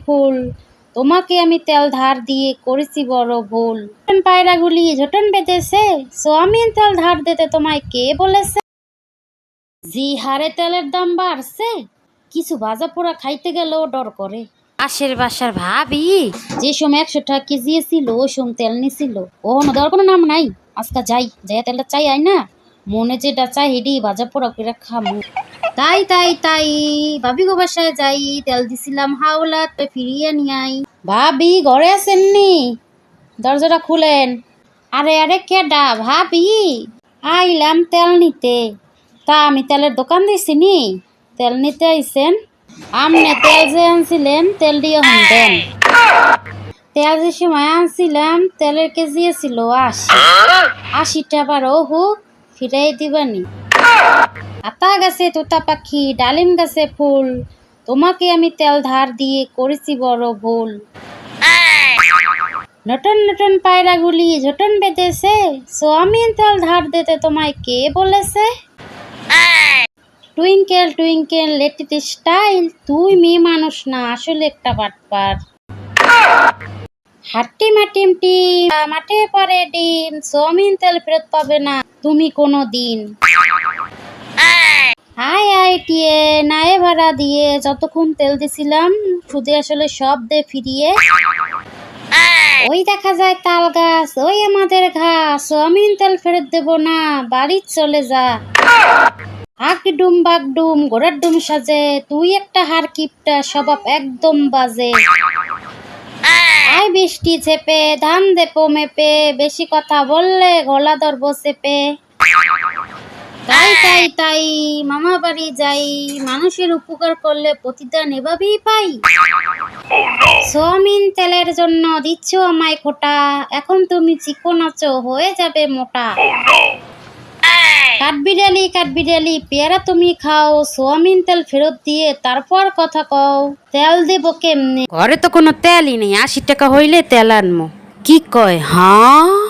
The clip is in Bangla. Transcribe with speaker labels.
Speaker 1: ফুল, তোমাকে আমি তেল ধার দিয়ে করেছি বড় ভুল। পায়রাগুলি ঝোটন বেঁধেছে, সোয়াবিন তেল ধার দিতে তোমায় কে বলেছে? জি হারে তেলের দাম বাড়ছে, কিছু ভাজা পোড়া খাইতে গেলেও ডর করে। পাশের বাসার ভাবি যে সময় 100 টাকা কেজি ছিল ওই সময় তেল নিছিল, ও দেওয়ার কোনো নাম নাই। আজকে যাই তেলটা চাই আই না, মনে যেটা চাই হেডি ভাজা পোড়া করে খামু। তাই তাই তাই ভাবি গো বাসায় যাই, তেল দিছিলাম হাওলাত ফিরিয়ে নিয়ে আই। ভাবি ঘরে আছেননি? দরজাটা খুলেন। আরে আরে কেডা ভাবি? আইলাম তেল নিতে। তা আমি তেলের দোকান দিছি নি, তেল নিতে আইছেন? আমনে তেল যে আনছিলেন তেল দিয়ে দেন। তেল যে সময় আনছিলাম তেলের কেজি ছিল 80 টাকারও হোক ফিরাই দিবানি। আতা গাছে তোতা পাখি, ডালিম গাছে ফুল, তোমাকে আমি তেল ধার দিয়ে করেছি বড় ভুল। নতুন নতুন পায়রাগুলি ঝোটন বেঁধেছে, সোয়াবিন তেল ধার দিতে তোমায় কে বলেছে? টুইঙ্কেল টুইঙ্কেল লিটল স্টাইল, তুই মেয়ে মানুষ না আসলে একটা বাটপার। হাট্টি মাটিম টিম, মাঠে পরে ডিম, সোয়াবিন তেল ফেরত পাবে না তুমি কোনো দিন। হাই আই টিয়ে নায়ে ভাড়া দিয়ে যতক্ষণ তেল দিছিলাম সুদে আসলে সব দে ফিরিয়ে। ওই দেখা যায় তাল গাছ, ওই আমাদের ঘাস, সোয়াবিন তেল ফেরত দেব না, বাড়ি চলে যা। হাকডুম বাগডুম ঘোড়ার ডুম সাজে, তুই একটা হার কিপটা স্বভাব একদম বাজে। আই বৃষ্টি ঝেপে ধান দেপো মেপে, বেশি কথা বললে গলা ধরবো চেপে। তাই তাই তাই মামা বাড়ি যাই, মানুষের উপকার করলে প্রতিদান এভাবেই পাই। সোয়াবিন তেলের জন্য দিচ্ছ আমায় খোটা, এখন তুমি চিকন আছো হয়ে যাবে মোটা। কাঠবিড়ালি পেয়ারা তুমি খাও, সোয়াবিন তেল ফেরত দিয়ে তারপর কথা কও। তেল দেবো কেমনে, ঘরে তো কোনো তেলই নেই, 80 টাকা হইলে তেল আনমো। কি কয় হ্যাঁ?